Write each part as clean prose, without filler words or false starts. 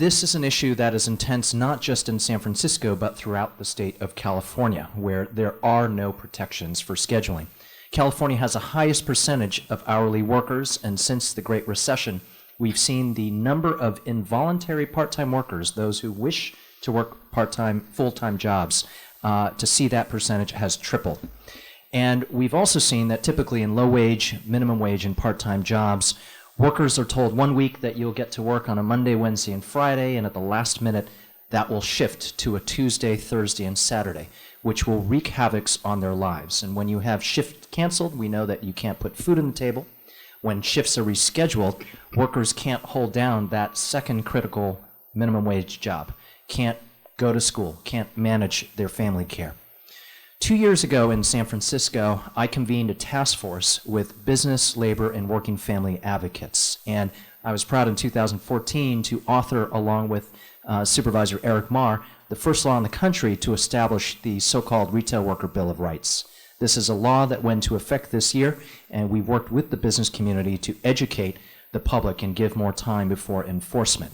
this is an issue that is intense not just in San Francisco, but throughout the state of California, where there are no protections for scheduling. California has the highest percentage of hourly workers, and since the Great Recession, we've seen the number of involuntary part-time workers, those who wish to work part-time, full-time jobs, to see that percentage has tripled. And we've also seen that typically in low-wage, minimum wage, and part-time jobs, workers are told 1 week that you'll get to work on a Monday, Wednesday, and Friday, and at the last minute, that will shift to a Tuesday, Thursday, and Saturday, which will wreak havoc on their lives. And when you have shift canceled, we know that you can't put food on the table. When shifts are rescheduled, workers can't hold down that second critical minimum wage job, can't go to school, can't manage their family care. 2 years ago in San Francisco, I convened a task force with business, labor, and working family advocates. And I was proud in 2014 to author, along with Supervisor Eric Marr, the first law in the country to establish the so-called Retail Worker Bill of Rights. This is a law that went into effect this year, and we worked with the business community to educate the public and give more time before enforcement.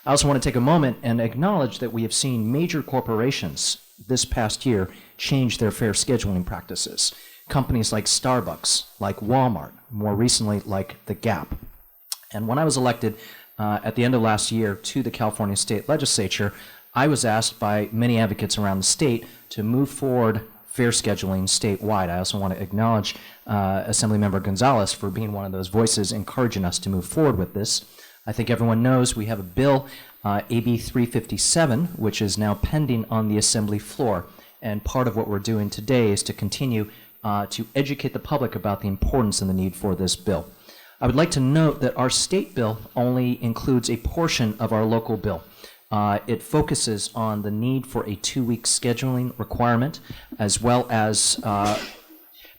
I also want to take a moment and acknowledge that we have seen major corporations this past year change their fair scheduling practices. Companies like Starbucks, like Walmart, more recently like the Gap. And when I was elected at the end of last year to the California State Legislature, I was asked by many advocates around the state to move forward fair scheduling statewide. I also want to acknowledge Assemblymember Gonzalez for being one of those voices encouraging us to move forward with this. I think everyone knows we have a bill, AB 357, which is now pending on the Assembly floor. And part of what we're doing today is to continue to educate the public about the importance and the need for this bill. I would like to note that our state bill only includes a portion of our local bill. It focuses on the need for a 2-week scheduling requirement, as well as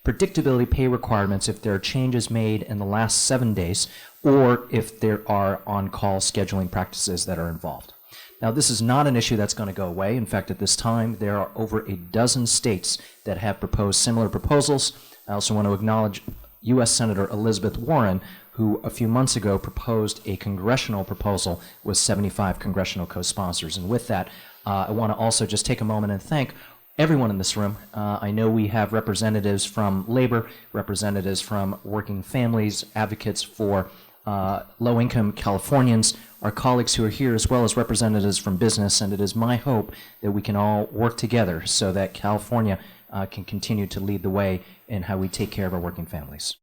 predictability pay requirements if there are changes made in the last 7 days, or if there are on-call scheduling practices that are involved. Now, this is not an issue that's going to go away. In fact, at this time, there are over a dozen states that have proposed similar proposals. I also want to acknowledge U.S. Senator Elizabeth Warren, who a few months ago proposed a congressional proposal with 75 congressional co-sponsors. And with that, I want to also just take a moment and thank everyone in this room. I know we have representatives from labor, representatives from working families, advocates for low-income Californians, our colleagues who are here, as well as representatives from business, and it is my hope that we can all work together so that California can continue to lead the way in how we take care of our working families.